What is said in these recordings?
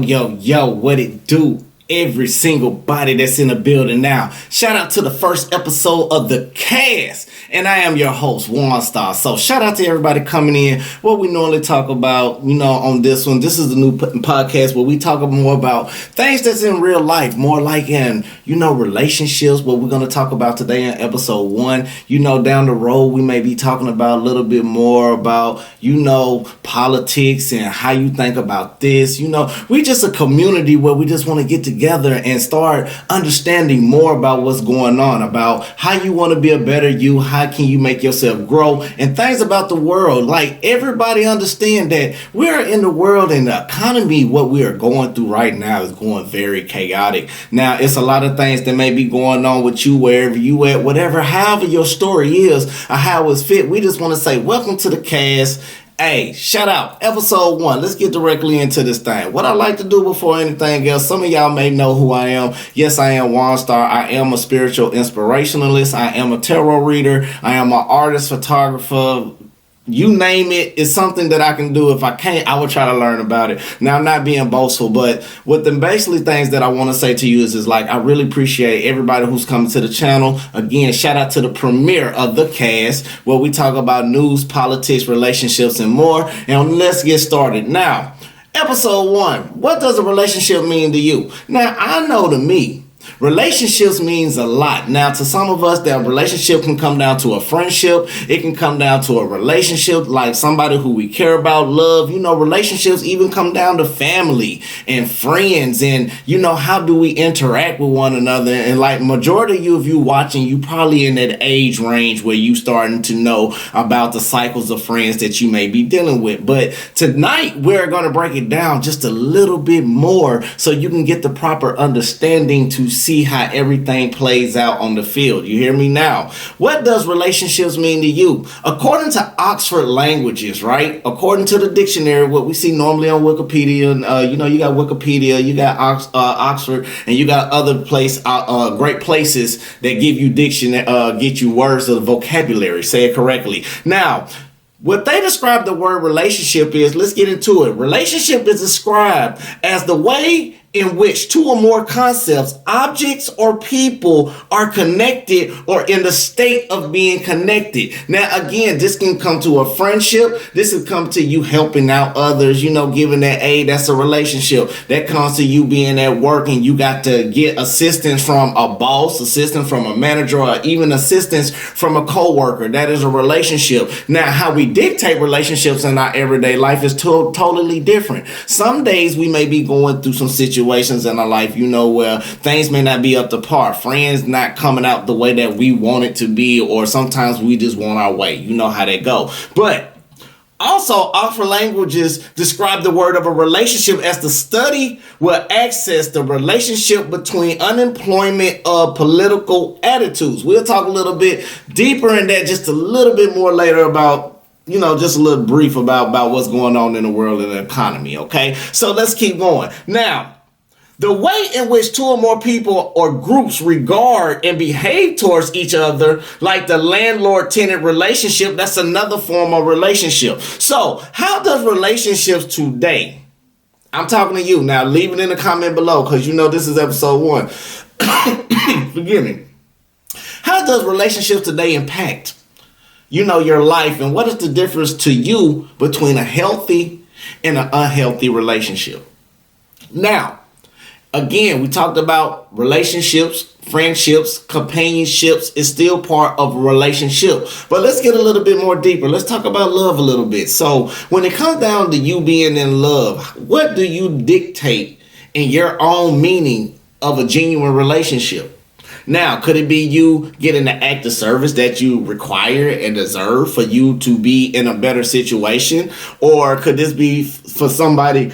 Yo, what it do? Every single body that's in the building now. Shout out to the first episode of The Cast. And I am your host, One Star. So shout out to everybody coming in. What we normally talk about, on this one. This is the new podcast where we talk more about things that's in real life. More like in, relationships. What we're going to talk about today in episode 1. Down the road, we may be talking about a little bit more about, politics and how you think about this. We just a community where we just want to get together and start understanding more about what's going on, about how you want to be a better you, how can you make yourself grow, and things about the world. Like, everybody understand that we're in the world and the economy, what we are going through right now is going very chaotic. Now, it's a lot of things that may be going on with you wherever you at, whatever, however your story is or how it's fit. We just want to say welcome to The Cast. Hey, shout out, episode 1. Let's get directly into this thing. What I like to do before anything else, some of y'all may know who I am. Yes, I am One Star. I am a spiritual inspirationalist. I am a tarot reader. I am an artist, photographer. You name it, it's something that I can do. If I can't, I will try to learn about it. Now, I'm not being boastful, but with the basically things that I want to say to you is like, I really appreciate everybody who's coming to the channel. Again, shout out to the premiere of The Cast, where we talk about news, politics, relationships, and more. And let's get started. Now, episode 1, what does a relationship mean to you? Now, I know to me, relationships means a lot. Now, to some of us, that relationship can come down to a friendship. It can come down to a relationship like somebody who we care about, love. Relationships even come down to family and friends. And, how do we interact with one another? And like majority of you, if you watching, you probably in that age range where you starting to know about the cycles of friends that you may be dealing with. But tonight, we're going to break it down just a little bit more so you can get the proper understanding to see how everything plays out on the field. You hear me now? What does relationships mean to you? According to Oxford Languages, right? According to the dictionary, what we see normally on Wikipedia, you got Wikipedia, you got Oxford, and you got other great places that give you get you words of the vocabulary. Say it correctly. Now, what they describe the word relationship is, let's get into it. Relationship is described as the way in which two or more concepts, objects, or people are connected or in the state of being connected. Now, again, this can come to a friendship. This can come to you helping out others, giving that aid. That's a relationship. That comes to you being at work and you got to get assistance from a boss, assistance from a manager, or even assistance from a coworker. That is a relationship. Now, how we dictate relationships in our everyday life is totally different. Some days we may be going through some situations in our life, where things may not be up to par. Friends not coming out the way that we want it to be, or sometimes we just want our way. You know how that go. But also, Oxford Languages describe the word of a relationship as the study will access the relationship between unemployment of political attitudes. We'll talk a little bit deeper in that just a little bit more later about just a little brief about what's going on in the world and the economy, okay? So let's keep going. Now, the way in which two or more people or groups regard and behave towards each other, like the landlord-tenant relationship, that's another form of relationship. So, how does relationships today, I'm talking to you now, leave it in the comment below because this is episode 1. Forgive me. How does relationships today impact, your life, and what is the difference to you between a healthy and an unhealthy relationship? Now, again, we talked about relationships, friendships, companionships is still part of a relationship. But let's get a little bit more deeper. Let's talk about love a little bit. So when it comes down to you being in love, what do you dictate in your own meaning of a genuine relationship? Now, could it be you getting the act of service that you require and deserve for you to be in a better situation? Or could this be for somebody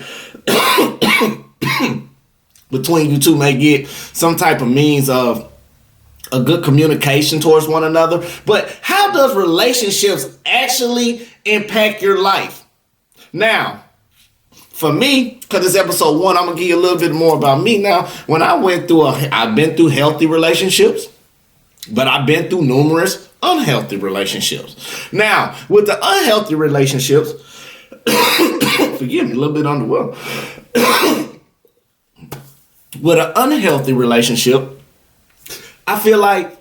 between you two may get some type of means of a good communication towards one another? But how does relationships actually impact your life? Now, for me, because it's episode 1, I'm going to give you a little bit more about me. Now, when I've been through healthy relationships, but I've been through numerous unhealthy relationships. Now, with the unhealthy relationships, forgive me, a little bit underwater. With an unhealthy relationship, I feel like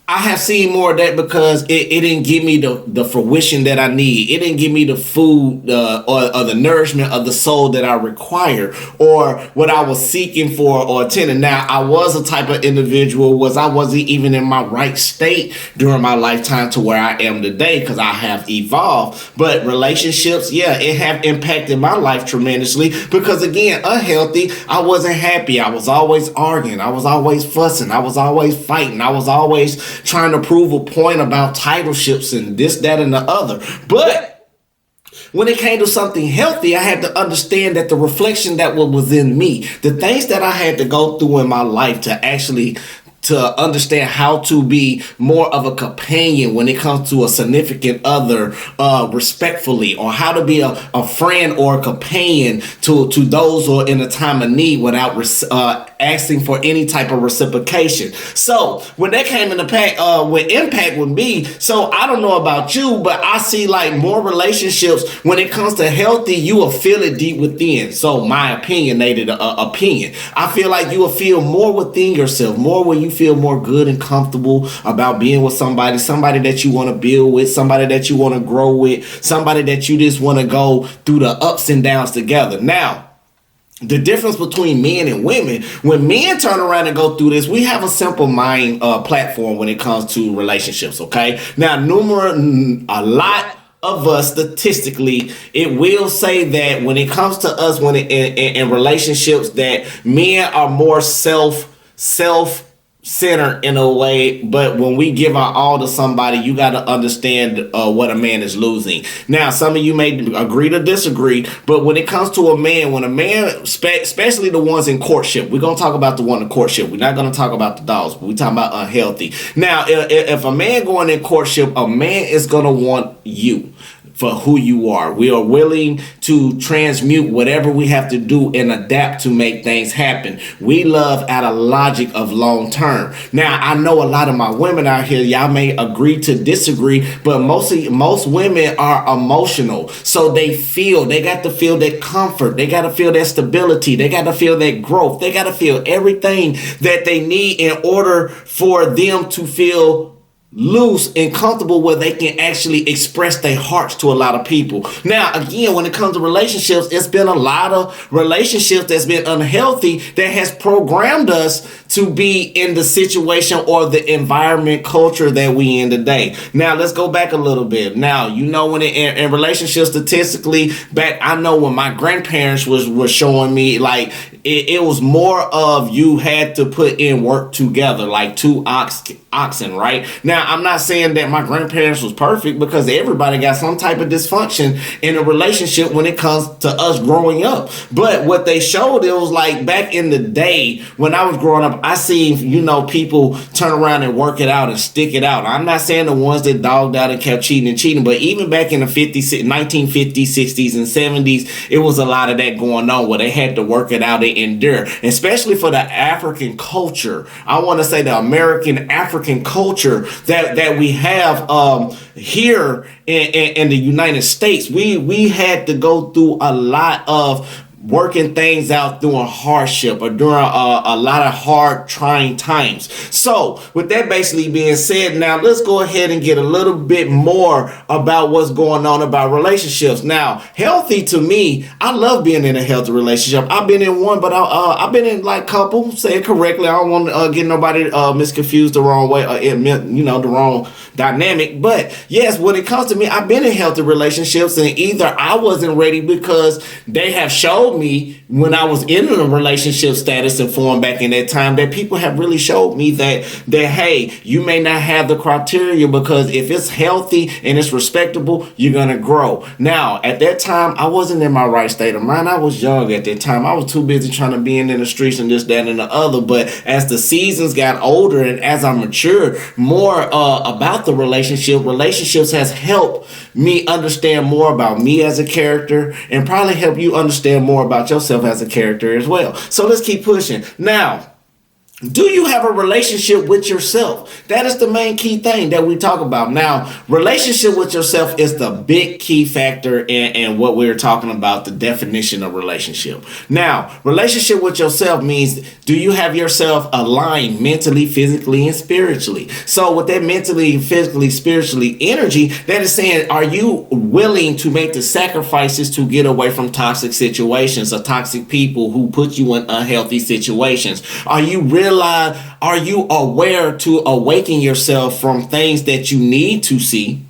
I have seen more of that because it didn't give me the fruition that I need. It didn't give me the food or the nourishment of the soul that I require or what I was seeking for or attending. Now, I was a type of individual I wasn't even in my right state during my lifetime to where I am today because I have evolved. But relationships, yeah, it have impacted my life tremendously because, again, unhealthy, I wasn't happy. I was always arguing. I was always fussing. I was always fighting. I was always trying to prove a point about titleships and this, that, and the other. But when it came to something healthy, I had to understand that the reflection that was within me, the things that I had to go through in my life to understand how to be more of a companion when it comes to a significant other respectfully, or how to be a friend or a companion to those who are in a time of need without asking for any type of reciprocation. So when that came into impact with me, so I don't know about you, but I see like more relationships when it comes to healthy, you will feel it deep within. So my opinionated opinion, I feel like you will feel more within yourself, more when you feel more good and comfortable about being with somebody that you want to build with, somebody that you want to grow with, somebody that you just want to go through the ups and downs together. Now, the difference between men and women, when men turn around and go through this, we have a simple mind platform when it comes to relationships, okay? Now, a lot of us, statistically, it will say that when it comes to us, when in relationships, that men are more self-centered in a way, but when we give our all to somebody, you got to understand what a man is losing. Now, some of you may agree to disagree, but when it comes to a man, when a man, especially the ones in courtship, we're going to talk about the one in courtship. We're not going to talk about the dogs, but we're talking about unhealthy. Now, if a man going in courtship, a man is going to want you for who you are. We are willing to transmute whatever we have to do and adapt to make things happen. We love out of logic of long term. Now, I know a lot of my women out here, y'all may agree to disagree, but most women are emotional. So they got to feel that comfort. They got to feel that stability. They got to feel that growth. They got to feel everything that they need in order for them to feel loose and comfortable where they can actually express their hearts to a lot of people. Now, again, when it comes to relationships, it's been a lot of relationships that's been unhealthy that has programmed us to be in the situation or the environment culture that we in today. Now, let's go back a little bit. Now, you know, when in relationships, statistically, back, I know when my grandparents was showing me, like, it was more of you had to put in work together, like two oxen, right? Now, I'm not saying that my grandparents was perfect because everybody got some type of dysfunction in a relationship when it comes to us growing up. But what they showed, it was like back in the day when I was growing up, I seen, people turn around and work it out and stick it out. I'm not saying the ones that dogged out and kept cheating, but even back in the 1950s, 60s, and 70s, it was a lot of that going on where they had to work it out and endure, especially for the African culture. I want to say the American African culture that we have here in the United States. We had to go through a lot of working things out during hardship or during a lot of hard trying times. So with that basically being said, now let's go ahead and get a little bit more about what's going on about relationships. Now, healthy to me, I love being in a healthy relationship. I've been in one, but I've been in like couple, say it correctly. I don't want to get nobody misconfused the wrong way or the wrong dynamic. But yes, when it comes to me, I've been in healthy relationships, and either I wasn't ready because they have showed me when I was in a relationship status and form back in that time, that people have really showed me that hey, you may not have the criteria, because if it's healthy and it's respectable, you're gonna grow. Now, at that time, I wasn't in my right state of mind. I was young at that time. I was too busy trying to be in the streets and this, that, and the other. But as the seasons got older and as I matured more about the relationships has helped me understand more about me as a character, and probably help you understand more about yourself as a character as well. So let's keep pushing. Now, Do you have a relationship with yourself? That is the main key thing that we talk about. Now, relationship with yourself is the big key factor in what we're talking about, the definition of relationship. Now, relationship with yourself means, do you have yourself aligned mentally, physically, and spiritually? So with that mentally, physically, spiritually energy, that is saying, are you willing to make the sacrifices to get away from toxic situations or toxic people who put you in unhealthy situations? Are you aware to awaken yourself from things that you need to see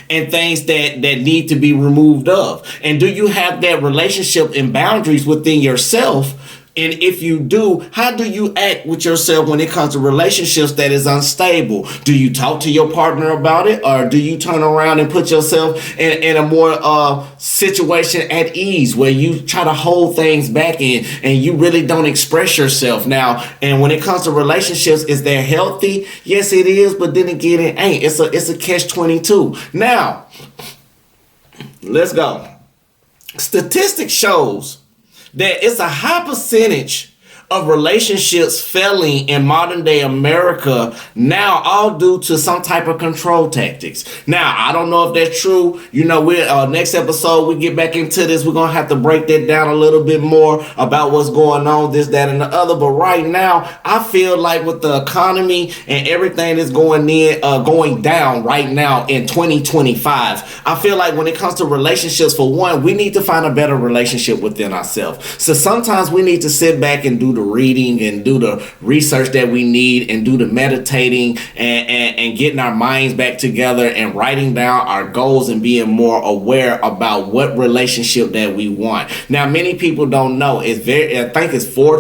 and things that need to be removed of? And do you have that relationship and boundaries within yourself? And if you do, how do you act with yourself when it comes to relationships that is unstable? Do you talk to your partner about it, or do you turn around and put yourself in a more situation at ease where you try to hold things back in and you really don't express yourself now? And when it comes to relationships, is that healthy? Yes, it is, but then again, it ain't. It's a catch-22. Now, let's go. Statistics shows that it's a high percentage of relationships failing in modern day America now, all due to some type of control tactics. Now, I don't know if that's true. You know, we're next episode we get back into this. We're gonna have to break that down a little bit more about what's going on, this, that, and the other. But right now, I feel like with the economy and everything that's going down right now in 2025, I feel like when it comes to relationships, for one, we need to find a better relationship within ourselves. So sometimes we need to sit back and do the reading and do the research that we need and do the meditating and getting our minds back together and writing down our goals and being more aware about what relationship that we want. Now, many people don't know. I think it's four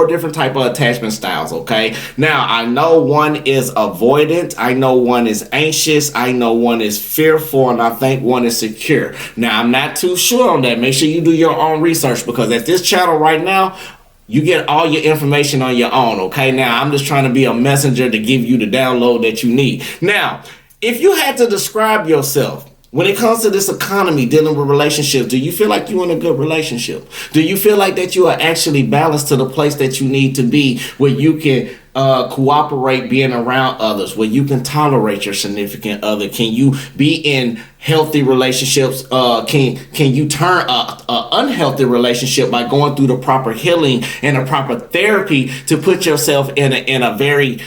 different type of attachment styles. Okay. Now, I know one is avoidant. I know one is anxious. I know one is fearful, and I think one is secure. Now, I'm not too sure on that. Make sure you do your own research, because at this channel right now, you get all your information on your own, okay? Now, I'm just trying to be a messenger to give you the download that you need. Now, if you had to describe yourself when it comes to this economy, dealing with relationships, do you feel like you're in a good relationship? Do you feel like that you are actually balanced to the place that you need to be, where you can cooperate being around others, where you can tolerate your significant other? Can you be in healthy relationships? Can you turn a unhealthy relationship by going through the proper healing and a proper therapy to put yourself in a very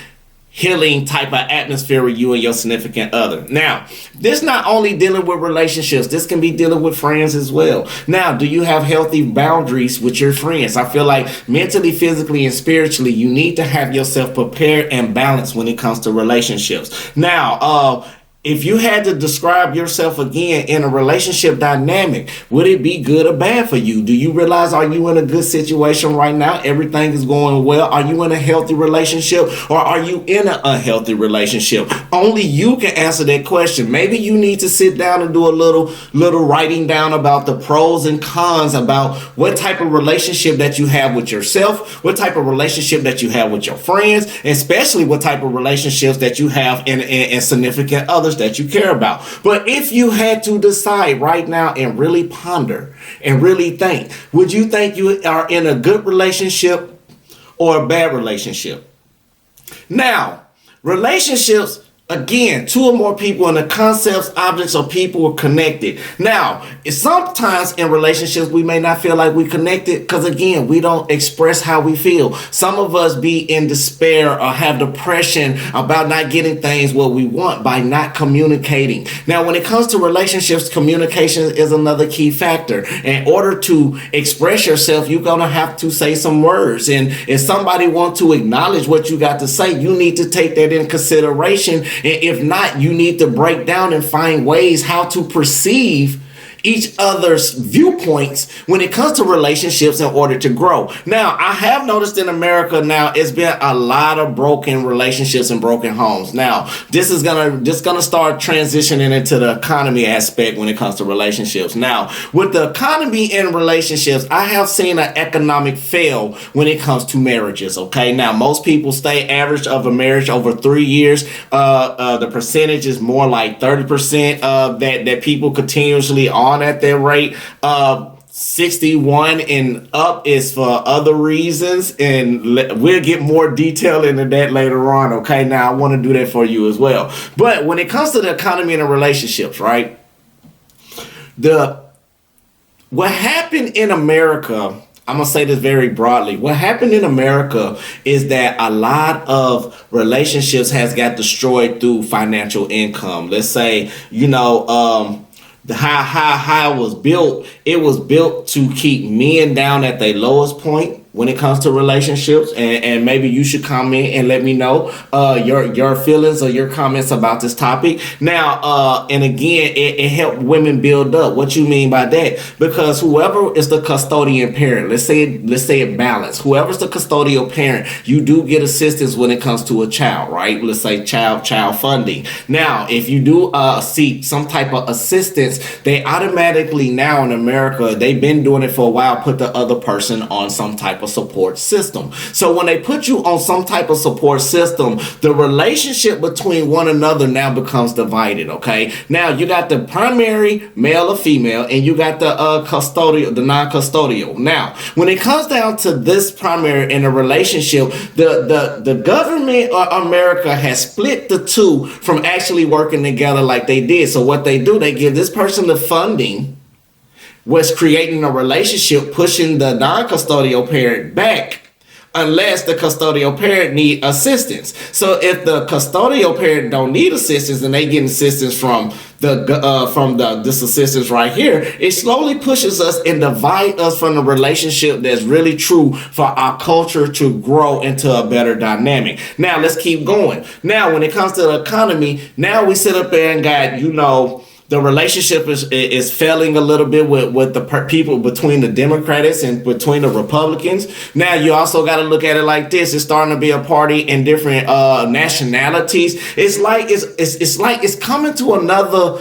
healing type of atmosphere with you and your significant other? Now, this not only dealing with relationships, this can be dealing with friends as well. Now, do you have healthy boundaries with your friends? I feel like mentally, physically, and spiritually, you need to have yourself prepared and balanced when it comes to relationships. Now, if you had to describe yourself again in a relationship dynamic, would it be good or bad for you? Do you realize, are you in a good situation right now? Everything is going well. Are you in a healthy relationship, or are you in an unhealthy relationship? Only you can answer that question. Maybe you need to sit down and do a little writing down about the pros and cons about what type of relationship that you have with yourself, what type of relationship that you have with your friends, especially what type of relationships that you have in significant others that you care about. But if you had to decide right now and really ponder and really think, would you think you are in a good relationship or a bad relationship? Now, relationships, again, two or more people, and the concepts, objects, or people are connected. Now, sometimes in relationships, we may not feel like we're connected because, again, we don't express how we feel. Some of us be in despair or have depression about not getting things what we want by not communicating. Now, when it comes to relationships, communication is another key factor. In order to express yourself, you're going to have to say some words. And if somebody wants to acknowledge what you got to say, you need to take that in consideration. And if not, you need to break down and find ways how to perceive each other's viewpoints when it comes to relationships in order to grow. Now, I have noticed in America now, it's been a lot of broken relationships and broken homes. Now, this is gonna start transitioning into the economy aspect when it comes to relationships. Now, with the economy and relationships, I have seen an economic fail when it comes to marriages. Okay, now most people stay average of a marriage over 3 years. The percentage is more like 30% that people continuously on at their rate. 61 and up is for other reasons, and we'll get more detail into that later on. Okay, now I want to do that for you as well. But when it comes to the economy and the relationships, right? What happened in America, I'm gonna say this very broadly. What happened in America is that a lot of relationships has got destroyed through financial income. Let's say, the how it was built to keep men down at their lowest point when it comes to relationships, and maybe you should comment and let me know your feelings or your comments about this topic. Now, and again, it helped women build up. What you mean by that? Because whoever is the custodian parent, let's say it balanced. Whoever's the custodial parent, you do get assistance when it comes to a child, right? Let's say child funding. Now, if you do seek some type of assistance, they automatically now in America, they've been doing it for a while, put the other person on some type of support system. So when they put you on some type of support system, the relationship between one another now becomes divided. Okay, now you got the primary male or female, and you got the custodial, the non-custodial. Now when it comes down to this primary in a relationship, the government of America has split the two from actually working together like they did. So what they do, they give this person the funding, was creating a relationship, pushing the non-custodial parent back unless the custodial parent need assistance. So if the custodial parent don't need assistance and they get assistance from this assistance right here, it slowly pushes us and divide us from the relationship that's really true for our culture to grow into a better dynamic. Now let's keep going. Now when it comes to the economy, now we sit up there and got, the relationship is failing a little bit with the people between the Democrats and between the Republicans. Now you also got to look at it like this: it's starting to be a party in different nationalities. It's like it's coming to another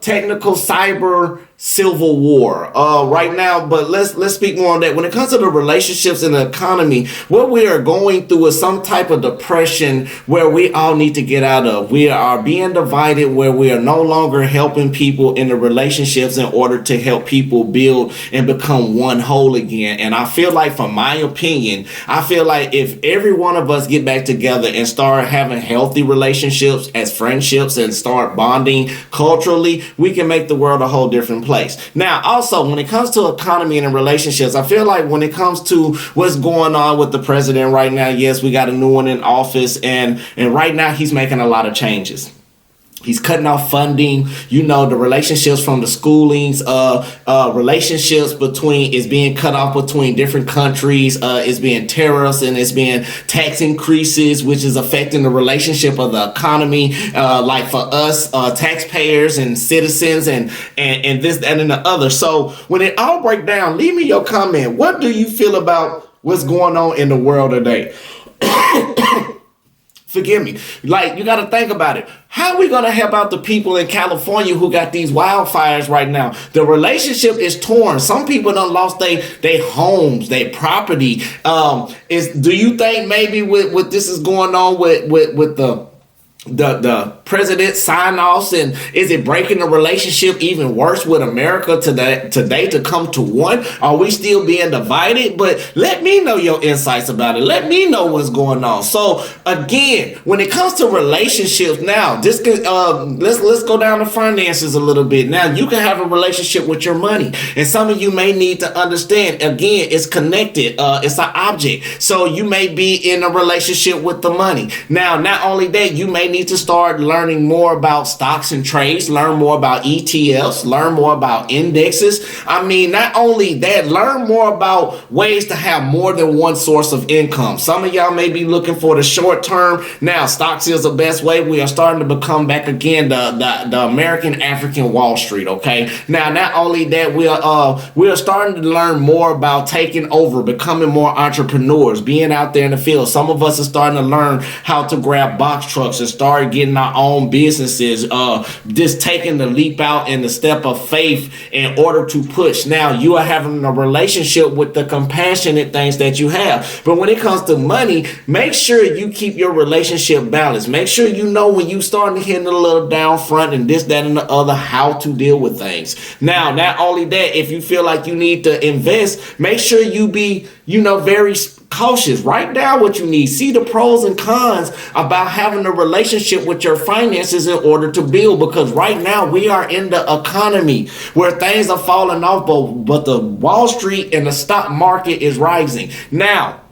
technical cyber civil war right now. But let's speak more on that. When it comes to the relationships and the economy, what we are going through is some type of depression where we all need to get out of. We are being divided where we are no longer helping people in the relationships in order to help people build and become one whole again. And I feel like, from my opinion, I feel like if every one of us get back together and start having healthy relationships as friendships and start bonding culturally, we can make the world a whole different place. Now, also, when it comes to economy and relationships, I feel like when it comes to what's going on with the president right now, yes, we got a new one in office, and right now he's making a lot of changes. He's cutting off funding, the relationships from the schoolings, relationships is being cut off between different countries, it's being tariffs, and it's being tax increases, which is affecting the relationship of the economy, like for us, taxpayers and citizens and this, that, and the other. So when it all breaks down, leave me your comment. What do you feel about what's going on in the world today? Forgive me. Like, you got to think about it. How are we going to help out the people in California who got these wildfires right now? The relationship is torn. Some people done lost their homes, their property. Do you think maybe with this is going on with the president sign-offs, and is it breaking the relationship even worse with America today to come to one? Are we still being divided? But let me know your insights about it. Let me know what's going on. So again, when it comes to relationships, now let's go down to finances a little bit. Now you can have a relationship with your money, and some of you may need to understand, again, it's connected. It's an object. So you may be in a relationship with the money. Now, not only that, you may need to start learning more about stocks and trades, learn more about ETFs, learn more about indexes. I mean, not only that, learn more about ways to have more than one source of income. Some of y'all may be looking for the short term. Now, stocks is the best way. We are starting to become back again the American African Wall Street. Okay. Now, not only that, we are starting to learn more about taking over, becoming more entrepreneurs, being out there in the field. Some of us are starting to learn how to grab box trucks and start start getting our own businesses, just taking the leap out and the step of faith in order to push. Now you are having a relationship with the compassionate things that you have. But when it comes to money, make sure you keep your relationship balanced. Make sure you know when you starting to hit a little down front and this, that, and the other, how to deal with things. Now, not only that, if you feel like you need to invest, make sure you be, very cautious. Write down what you need. See the pros and cons about having a relationship with your finances in order to build, because right now we are in the economy where things are falling off, but the Wall Street and the stock market is rising. Now,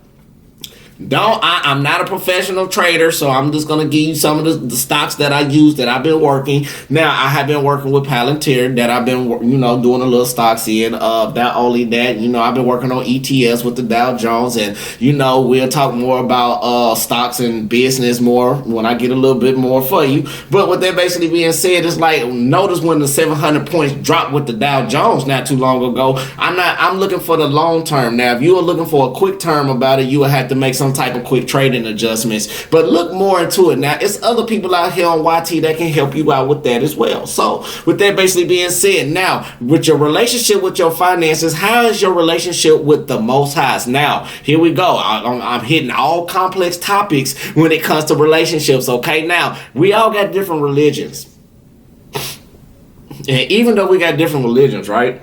I'm not a professional trader, so I'm just going to give you some of the stocks that I use that I've been working. Now, I have been working with Palantir that I've been, doing a little stocks in. Not only that, I've been working on ETFs with the Dow Jones, and, we'll talk more about stocks and business more when I get a little bit more for you. But with that basically being said, it's like, notice when the 700 points dropped with the Dow Jones not too long ago. I'm looking for the long term. Now, if you are looking for a quick term about it, you will have to make some type of quick trading adjustments, but look more into it. Now, it's other people out here on YT that can help you out with that as well. So with that basically being said, now with your relationship with your finances, how is your relationship with the Most High? Now here we go. I'm hitting all complex topics when it comes to relationships. Okay, now we all got different religions, and even though we got different religions, right,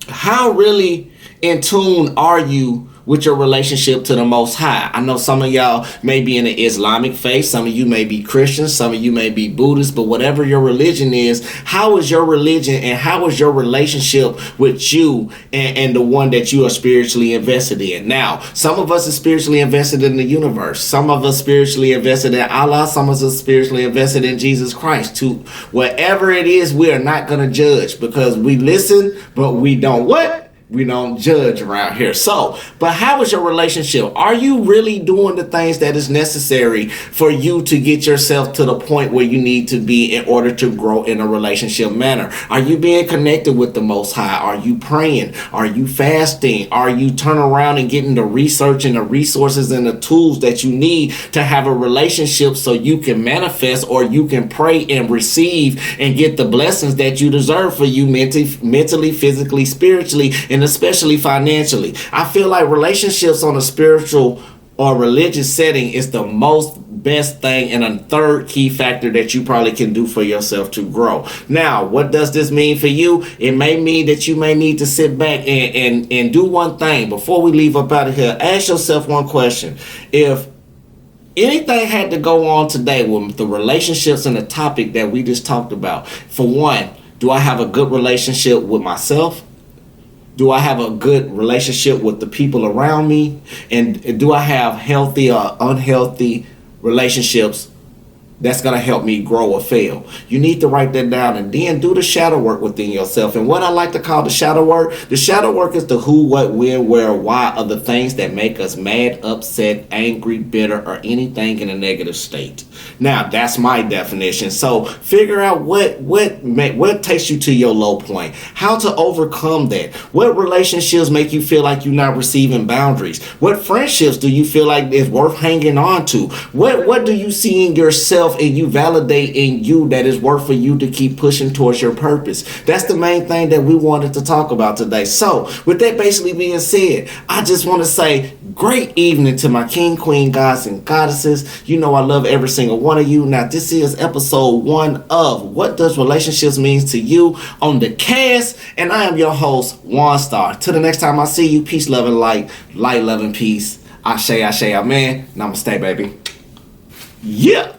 how really in tune are you with your relationship to the Most High? I know some of y'all may be in the Islamic faith, some of you may be Christians, some of you may be Buddhists, but whatever your religion is, how is your religion and how is your relationship with you and the one that you are spiritually invested in? Now, some of us are spiritually invested in the universe. Some of us spiritually invested in Allah. Some of us spiritually invested in Jesus Christ. To whatever it is, we are not going to judge, because we listen, but we don't what? We don't judge around here. So, but how is your relationship? Are you really doing the things that is necessary for you to get yourself to the point where you need to be in order to grow in a relationship manner? Are you being connected with the Most High? Are you praying? Are you fasting? Are you turning around and getting the research and the resources and the tools that you need to have a relationship so you can manifest, or you can pray and receive and get the blessings that you deserve for you mentally, physically, spiritually, and especially financially? I feel like relationships on a spiritual or religious setting is the most best thing and a third key factor that you probably can do for yourself to grow. Now, what does this mean for you? It may mean that you may need to sit back and do one thing before we leave up out of here. Ask yourself one question. If anything had to go on today with the relationships and the topic that we just talked about, for one, do I have a good relationship with myself? Do I have a good relationship with the people around me? And do I have healthy or unhealthy relationships that's going to help me grow or fail? You need to write that down and then do the shadow work within yourself. And what I like to call the shadow work is the who, what, when, where, why of the things that make us mad, upset, angry, bitter, or anything in a negative state. Now, that's my definition. So figure out what takes you to your low point, how to overcome that. What relationships make you feel like you're not receiving boundaries? What friendships do you feel like is worth hanging on to? What do you see in yourself and you validate in you that is worth for you to keep pushing towards your purpose? That's the main thing that we wanted to talk about today. So with that basically being said, I just want to say great evening to my king, queen, gods, and goddesses. You know I love every single one of you. Now, this is episode 1 of What Does Relationships Mean to You on the cast, and I am your host, Juan Star. Till the next time I see you, peace, love, and light, love, and peace. Ashe, ashe, amen. Namaste, baby. Yeah.